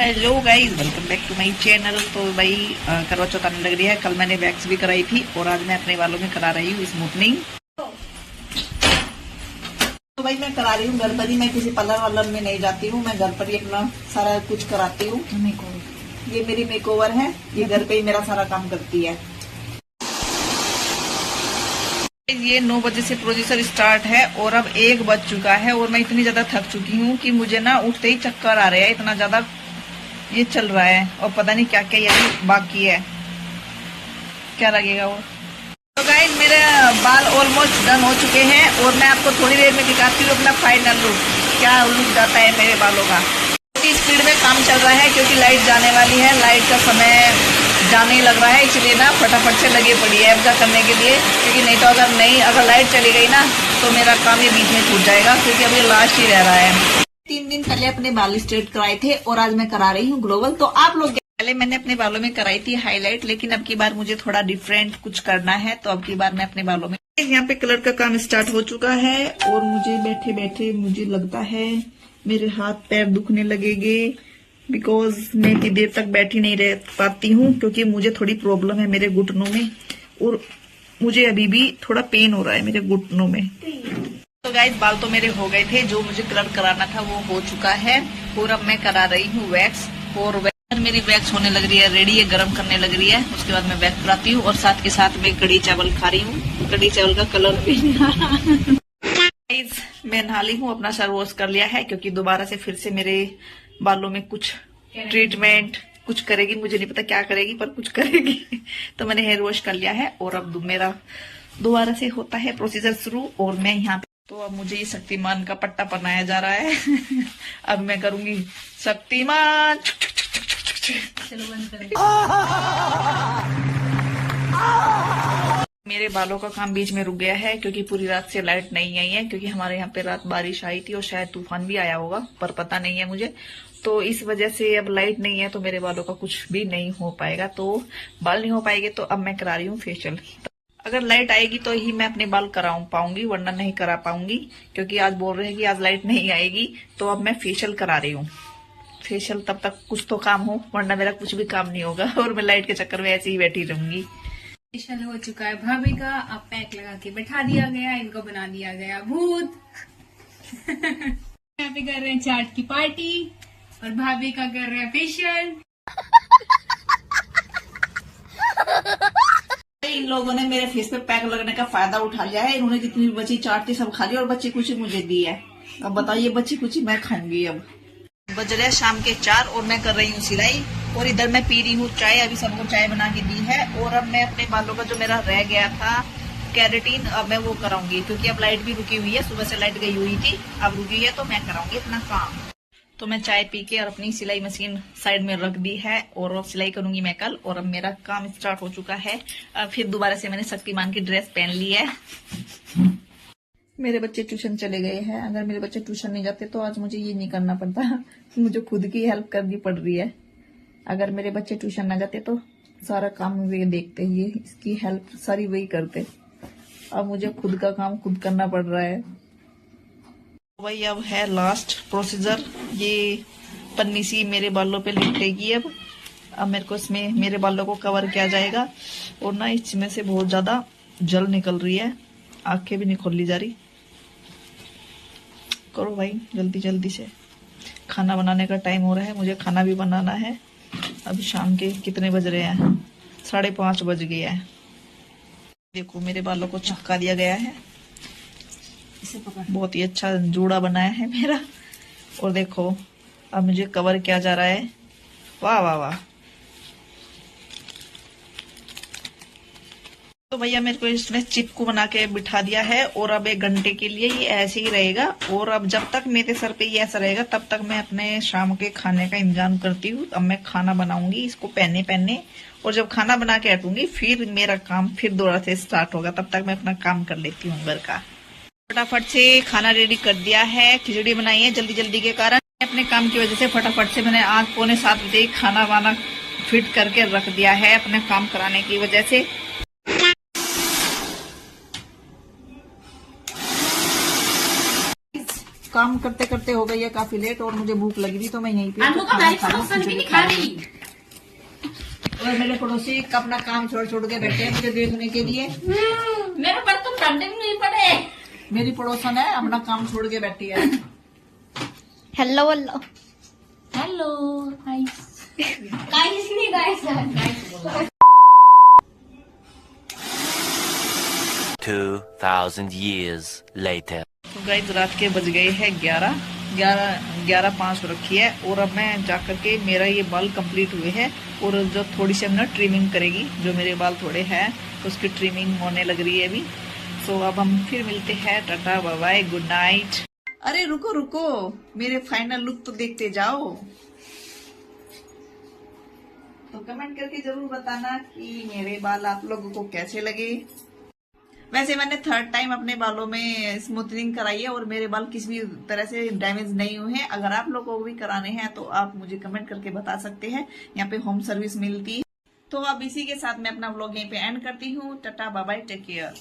Hello guys, welcome back to my channel. तो भाई करवा चौथ आने लग रही है। कल मैंने वैक्स भी कराई थी और आज मैं अपने बालों में करा रही हूँ स्मूथनिंग। तो भाई मैं करा रही हूँ घर पर ही, मैं किसी पार्लर वार्लर में नहीं जाती हूँ, मैं घर पर ही अपना सारा कुछ कराती हूँ। ये मेरी मेकओवर है, ये घर पे ही मेरा सारा काम करती है। ये 9 बजे से प्रोसीजर स्टार्ट है और अब 1 बज चुका है और मैं इतनी ज्यादा थक चुकी हूँ कि मुझे ना उठते ही चक्कर आ रहे हैं, इतना ज्यादा ये चल रहा है और पता नहीं क्या क्या ये बाकी है, क्या लगेगा वो। तो गाइस मेरे बाल ऑलमोस्ट डन हो चुके हैं और मैं आपको थोड़ी देर में दिखाती हूँ अपना फाइनल लुक, क्या लुक जाता है मेरे बालों का। स्पीड में काम चल रहा है क्योंकि लाइट जाने वाली है, लाइट का समय जाने ही लग रहा है, इसलिए ना फटाफट से लगी पड़ी है ऐसा करने के लिए, क्योंकि नहीं तो अगर लाइट चली गई ना तो मेरा काम ये बीच में छूट जाएगा, क्योंकि अब ये लास्ट ही रह रहा है। 3 दिन पहले अपने बाल स्ट्रेट कराए थे और आज मैं करा रही हूँ ग्लोबल। तो आप लोग, पहले मैंने अपने बालों में कराई थी हाईलाइट, लेकिन अब की बार मुझे थोड़ा डिफरेंट कुछ करना है, तो अब की बार मैं अपने बालों में यहाँ पे कलर का काम स्टार्ट हो चुका है और मुझे बैठे बैठे मुझे लगता है मेरे हाथ पैर दुखने लगेंगे, बिकॉज मैं इतनी देर तक बैठी नहीं रह पाती हूँ, क्योंकि मुझे थोड़ी प्रॉब्लम है मेरे घुटनों में और मुझे अभी भी थोड़ा पेन हो रहा है मेरे घुटनों में। तो गाइस बाल तो मेरे हो गए थे, जो मुझे कलर कराना था वो हो चुका है और अब मैं करा रही हूँ वैक्स। और मेरी वैक्स होने लग रही है रेडी, है गर्म करने लग रही है, उसके बाद मैं वैक्स कराती हूँ और साथ के साथ मैं कड़ी चावल खा रही हूँ। कड़ी चावल का कलर भी मैं नहा ली हूँ, अपना सर वॉश कर लिया है, क्योंकि दोबारा से फिर से मेरे बालों में कुछ ट्रीटमेंट कुछ करेगी, मुझे नहीं पता क्या करेगी पर कुछ करेगी। तो मैंने हेयर वॉश कर लिया है और अब मेरा दोबारा से होता है प्रोसीजर शुरू। और मैं यहाँ पे तो अब मुझे ये शक्तिमान का पट्टा पहनाया जा रहा है। अब मैं करूंगी शक्तिमान। चलो बंद करें। मेरे बालों का काम बीच में रुक गया है क्योंकि पूरी रात से लाइट नहीं आई है, क्योंकि हमारे यहाँ पे रात बारिश आई थी और शायद तूफान भी आया होगा, पर पता नहीं है मुझे। तो इस वजह से अब लाइट नहीं है तो मेरे बालों का कुछ भी नहीं हो पाएगा, तो बाल नहीं हो पाएंगे। तो अब मैं करा रही हूँ फेशियल। अगर लाइट आएगी तो ही मैं अपने बाल करा पाऊंगी, वरना नहीं करा पाऊंगी, क्योंकि आज बोल रहे हैं कि आज लाइट नहीं आएगी। तो अब मैं फेशियल करा रही हूँ। फेशियल तब तक कुछ तो काम हो, वरना मेरा कुछ भी काम नहीं होगा और मैं लाइट के चक्कर में ऐसे ही बैठी रहूंगी। फेशियल हो चुका है भाभी का, अब पैक लगा के बैठा दिया गया, इनको बना दिया गया भूत। यहाँ पे कर रहे हैं चाट की पार्टी और भाभी का कर रहे हैं फेशियल। इन लोगों ने मेरे फेस पे पैक लगने का फायदा उठा लिया है, इन्होंने जितनी बची चाट थी सब खा ली और बच्ची कुछ मुझे दी है। अब बताइए बच्ची कुछ मैं खाऊंगी। अब बज रहे शाम के 4 और मैं कर रही हूँ सिलाई और इधर मैं पी रही हूँ चाय। अभी सबको चाय बना के दी है और अब मैं अपने बालों का जो मेरा रह गया था कैरेटीन, अब मैं वो कराऊंगी, क्योंकि अब लाइट भी रुकी हुई है, सुबह से लाइट गई हुई थी, अब रुकी है तो मैं कराऊंगी अपना काम। तो मैं चाय पी के और अपनी सिलाई मशीन साइड में रख दी है और अब सिलाई करूंगी मैं कल। और अब मेरा काम स्टार्ट हो चुका है। अब फिर दोबारा से मैंने शक्तिमान की ड्रेस पहन ली है। मेरे बच्चे ट्यूशन चले गए हैं, अगर मेरे बच्चे ट्यूशन नहीं जाते तो आज मुझे ये नहीं करना पड़ता, मुझे खुद की हेल्प करनी पड़ रही है। अगर मेरे बच्चे ट्यूशन ना जाते तो सारा काम वे देखते, ये इसकी हेल्प सारी वही करते। अब मुझे खुद का काम खुद करना पड़ रहा है। वही अब है लास्ट प्रोसीजर, ये पन्नी सी मेरे बालों पे लिपटेगी। अब मेरे को इसमें मेरे बालों को कवर किया जाएगा और ना इसमें से बहुत ज्यादा जल निकल रही है, आंखें भी नहीं खोली जा रही। करो भाई जल्दी जल्दी से, खाना बनाने का टाइम हो रहा है, मुझे खाना भी बनाना है। अभी शाम के कितने बज रहे हैं, 5:30 बज गए हैं। देखो मेरे बालों को चिपका दिया गया है, बहुत ही अच्छा जूड़ा बनाया है मेरा। और देखो अब मुझे कवर किया जा रहा है। वाह वाह वाह। तो भैया मेरे को इसमें चिपकू बना के बिठा दिया है और अब 1 घंटे के लिए ये ऐसे ही रहेगा। और अब जब तक मेरे सर पे ये ऐसा रहेगा तब तक मैं अपने शाम के खाने का इंतजाम करती हूँ। अब मैं खाना बनाऊंगी इसको पहने और जब खाना बना के हटूंगी फिर मेरा काम फिर दोबारा से स्टार्ट होगा। तब तक मैं अपना काम कर लेती हूँ घर का। फटाफट से खाना रेडी कर दिया है, खिचड़ी बनाई है जल्दी जल्दी के कारण। अपने काम की वजह से फटाफट से मैंने 8:45 बजे खाना वाना फिट करके रख दिया है, अपने काम कराने की वजह से। काम करते करते हो गई है काफी लेट और मुझे भूख लगी थी तो मैं यहीं पे आलू का खाना भाई खा लूं, पसंद भी खिचड़ी नहीं खा खा लूं। रही। और मेरे पड़ोसी अपना काम छोड़ छोड़ के बैठे हैं मुझे देखने के लिए। मेरे पर तो ठंडे भी नहीं पड़े। मेरी पड़ोसन है अपना काम छोड़ के बैठी है। Hello hello hello guys. Guys नहीं गाइस। 2,000 years later. तो गाइस रात के बज गए हैं 11:05 रखी है और अब मैं जाकर के मेरा ये बाल कंप्लीट हुए हैं और जो थोड़ी सी हमने ट्रिमिंग करेगी, जो मेरे बाल थोड़े हैं तो उसकी ट्रिमिंग होने लग रही है अभी। सो अब हम फिर मिलते हैं, tata bye bye, good night. अरे रुको रुको, मेरे फाइनल लुक तो देखते जाओ। तो कमेंट करके जरूर बताना कि मेरे बाल आप लोगों को कैसे लगे। वैसे मैंने 3rd टाइम अपने बालों में स्मूथनिंग कराई है और मेरे बाल किसी भी तरह से डैमेज नहीं हुए हैं। अगर आप लोगों को भी कराने हैं तो आप मुझे कमेंट करके बता सकते हैं, यहाँ पे होम सर्विस मिलती है। तो अब इसी के साथ मैं अपना व्लॉग यहीं पे एंड करती हूँ। Tata bye bye, take care.